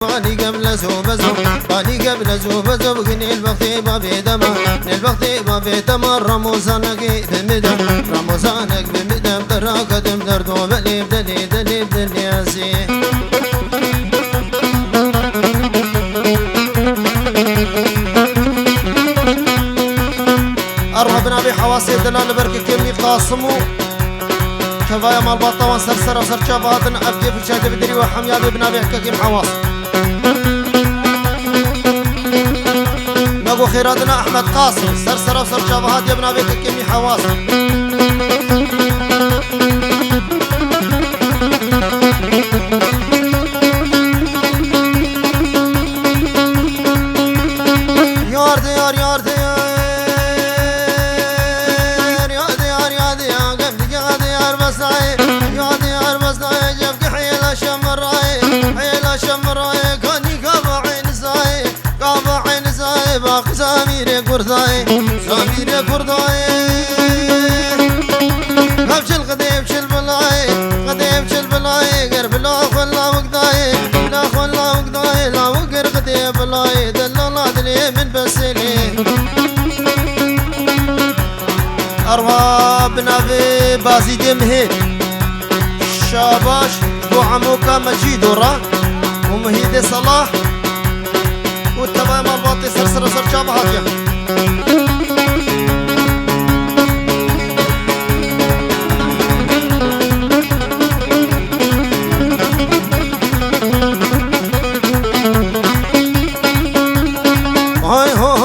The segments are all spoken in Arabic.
ماني قبل زوبزو ماني قبل زوبزو بقني الوقت ما في دم الوقت ما في دم رمضانك بمدم رمضانك بمدم دراك دم دردو بلي بدلي دلي بدلي ياسي أرهبنا بحواصي دلال بركة كمي قاسمو كفاية مال بطوان سرسر وسر شاباتن أبكي في الشهد بدري وحميا ببنا بحكاكي محواص نقو خيراتنا أحمد قاسم سرسر وسر شابات يبنا بحكاكي محواص يار ديار يار ديار باقي زمير كرداي زمير كرداي غبش القديم شل بلاي قديم شل بلاي قرب لا خلا وقداي لا خلا وقداي لا وقر قديم بلاي دلالات لي من بسلي أرهابنا في بازيد مهيد شاباش وعموكا مجيد ورا ومهيد صلاح والتمام الباطي سرسر سر شابهات يا هاي هو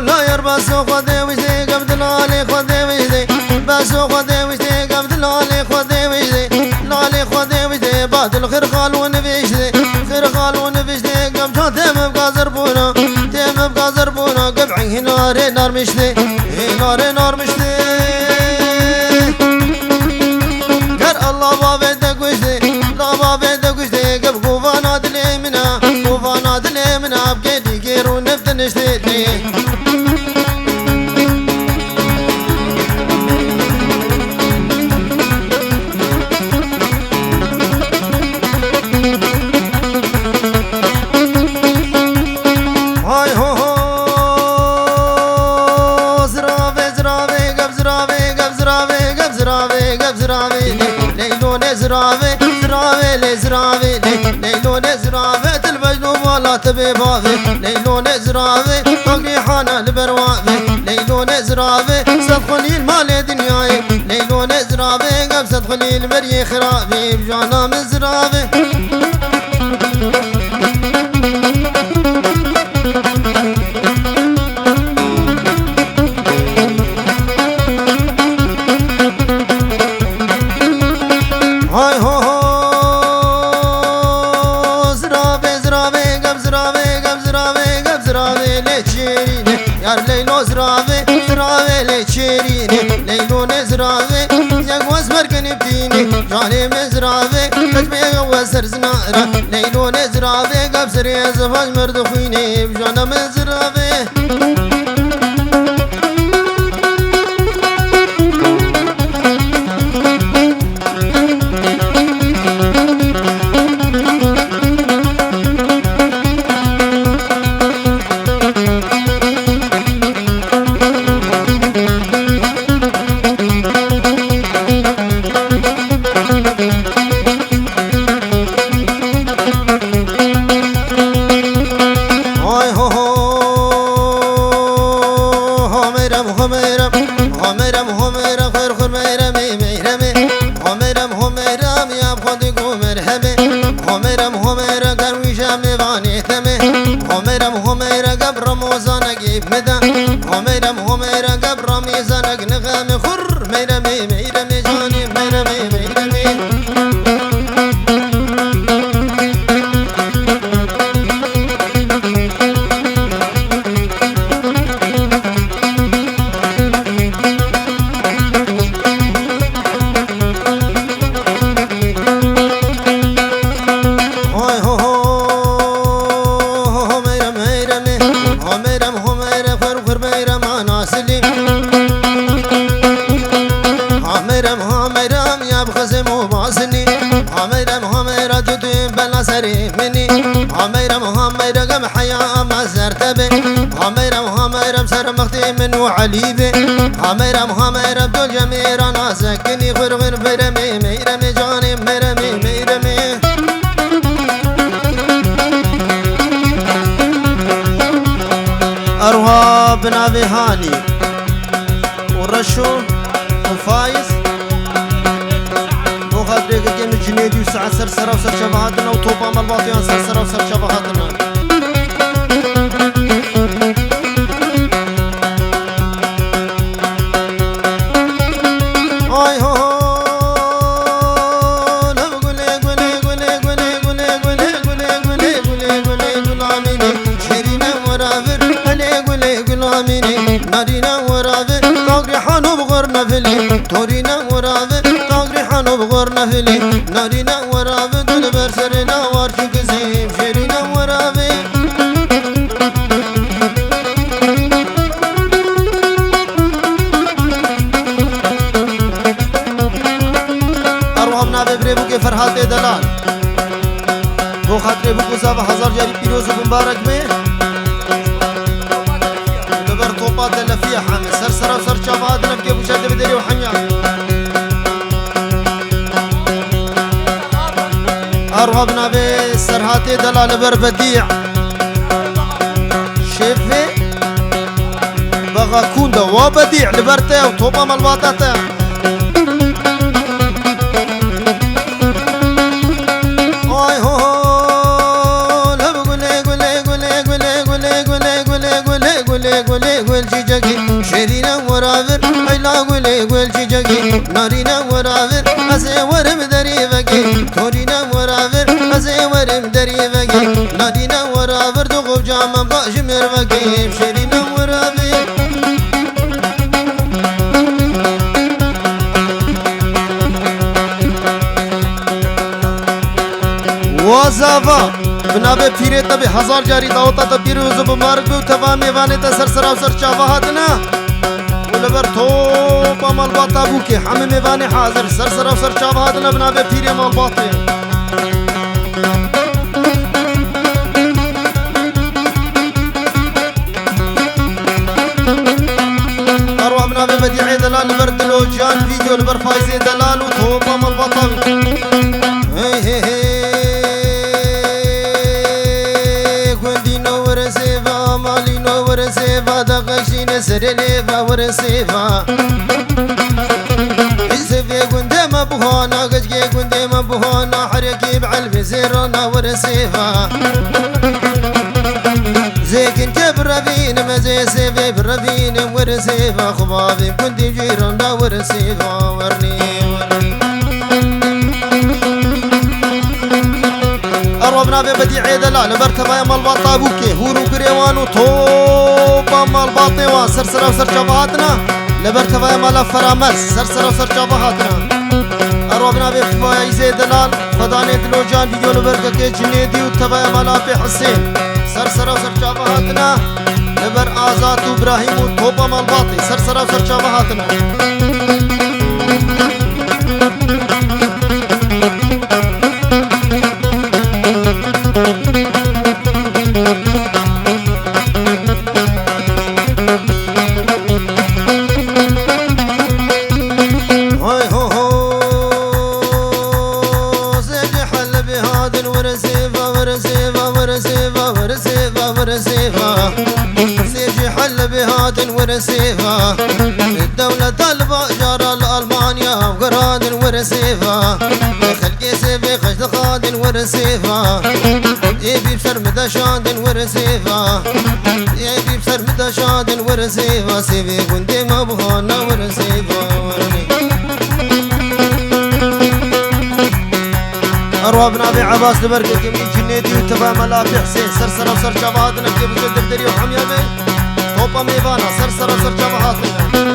لا يربسو خدي وجدي قبل لالي خدي وجدي بسو خدي وجدي قبل لالي خدي وجدي لالي خدي وجدي بعد الخير قال ونبيجدي تم بقازر بونا تم بقازر بونا قبعي نار نار مشتي نار نار مشتي قر الله بابدك وشتي لا بابدك وشتي قب قوفانا دلي منا قوفانا دلي منا بكيدي كيرو نفت نشتي زرافي ليلو نزرافي تلبجنو ولا تبي بافي ليلو نزرافي طقي حانا البروافي ليلو نزرافي صدخلي المال دنياي ليلو نزرافي قب صدخلي المري خرافي بجانا مزرافي هاي هو يار ليلو زرافي زرافي ليشيريني ليلو نزرافي يقوز مركني بديني جاني مزرافي تجمي وسر زنارة ليلو نزرافي قبسر يزفاج مردخيني بجانا مزرافي الحياة ما زرتبه هميرم سر مختي من وعليبه هميرم دول جمير أنا سكني غرغر برمي ميرمي جاني ميرمي أروها بنابي هاني ورشو وفايز وغادريك كيم الجنيدي وسعى سرسرة وسر شبهاتنا وطوبة مالباطيان سرسرة وسر شبهاتنا آي هو نارينا ورافر طاقري حانو بغرنا فيلي تورينا ورافر طاقري حانو بغرنا فيلي نارينا ورافر دول برسرنا وارشو كزيم شيرينا ورافر أروحنا ببريبو كي فرحات دلال بو خاطري بو كسابة 1000 جاري بيروز ومبارك بيه طوبات لفيا حامل سرسرة وسر شبهات نبكي وشد بدري وحنيا أرهبنا بسرهاتي دلال بربديع شفي بغا كوندا وبديع لبرته وطوبة مالباطاته آي هو قولي جيجاكي شيرينا ورافر هيلا قولي جيجاكي نارينا ورافر أسي ورم دريفكي تورينا ورافر أسي ورم دريفكي نارينا ورافر دغوب جاما باش مرفكي شيرينا ورافر وزافا بنابه پیره تبی 1000 جاری داوتا تا پیروز بمارک بو تبا میوانه تا سرسرا و سرچاوهاتنا ولبر توبا مالباطا بو که همه میوانه حاضر سرسرا و سرچاوهاتنا بنابه پیره مالباطه اروح بنابه بديعي دلال لبر دلو جان فيديو لبر فايزي دلال و توبا مالباطا هي ورسيفا دقشين سرليفا ورسيفا حسفي قندما بهونا قشقي قندما بهونا حركي بعلبي زيرنا ورسيفا زيكن كبرفين ما زي سيفي برفين ورسيفا خبابي كنت جيرنا ورسيفا ورني أربنا ببديعي دلال برتبايا مالباطا بوكي هورو كريوانو توبا مالباطي وان سرسرة وسر شبهاتنا لبرتبايا مالا فرامرس سرسرة وسر شبهاتنا أربنا بفايزي دلال فداني دلو جان فيديو لبركة كي جنيدي وتبايا مالا في حسين سرسرة وسر شبهاتنا لبر آزاد وإبراهيم وتوبا مالباطي سرسرة وسر شبهاتنا سيجي حل بهاد ورسيفا الدولة البأجار الألمانيا وقراد ورسيفا خلقي سيفي خشد خاد ورسيفا يبي بسر مدشاد ورسيفا يبي بسر مدشاد ورسيفا سيفي قندي مبهانا ورسيفا أروابنا بعباس لبركة كمي جنيدي وتبا ملافي حسين سرسرة وسر شبهاتنا كيف تدردري وحمية بي توبا ميفانا سرسرة وسر شبهاتنا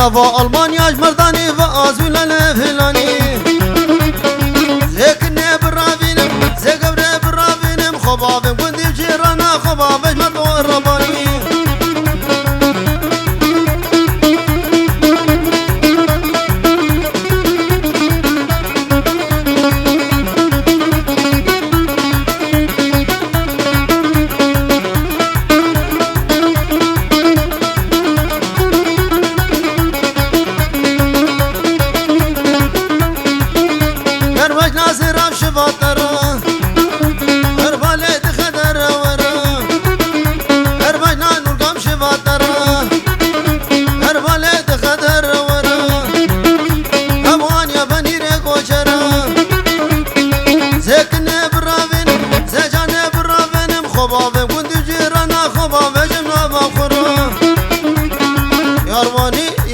نفا ألمانيا مرداني فأزولا لفلاني زكني برافينم زكبري برافينم خبابم كندي جيرانا خبابش مدو الرباني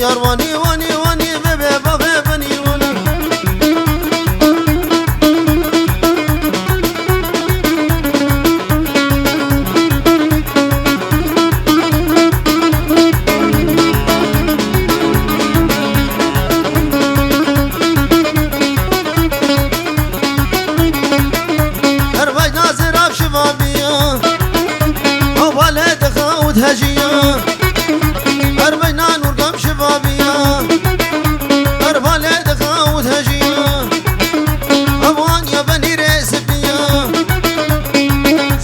يرواني واني واني بيبي بابي بني واني هربج ناصر اب شبابية وولد خاوت هجية هربجنا نرقم شبابية هربالي دخاوت هجية أبوان يا بني ريسبية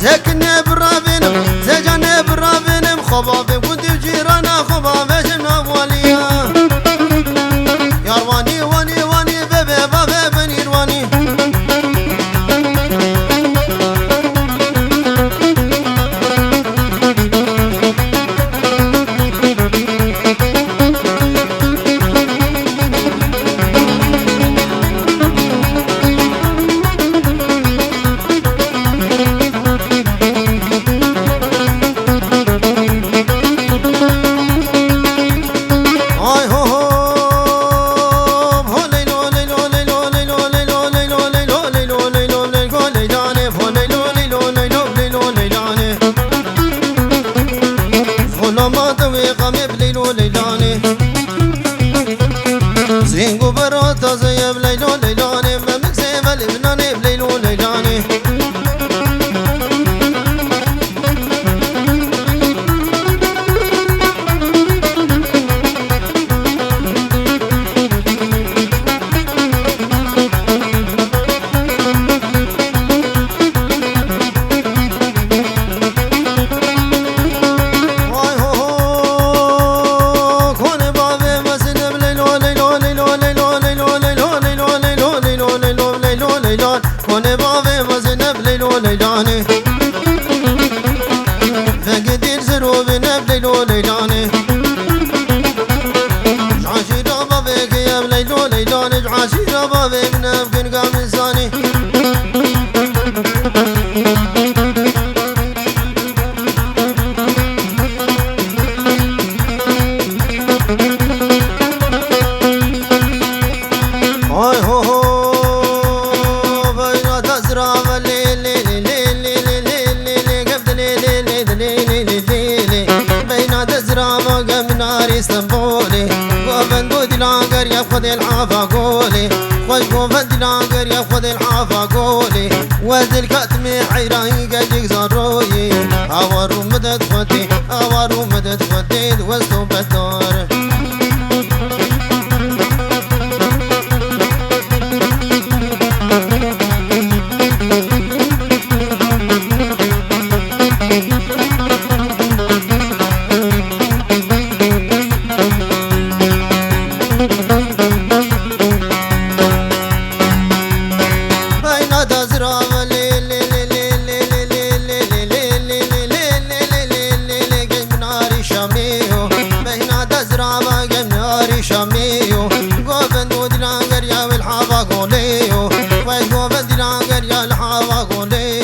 زكني برافينم زجاني برافينم خبابي ودي جيرانا خبابي جنا والية يرواني واني واني بيبي بابي بني رواني زينقو بروتا زي بليلو ليلاني ما مكسيفة لبناني بليلو ليلاني كوني بابي وزنب ليلو ليلاني فقدين زروبي نبليلو ليلاني عاشيرا بابي كياب ليلو ليلاني عاشيرا بابي بنبكن قام إنساني هاي هو هو اسطنبولي قوفن دودي لانقر يا خذ العافا قولي خوش قوفن لانقر يا خذ العافا قولي وزل كاتمي حيراني قجيك زروي اوارو مدد خدي اوارو مدد خدي وزتو بدور شاميو قوفن دود لانقر يا والحافا قوليو ويش قوفن دي لانقر يا الحافا قوليو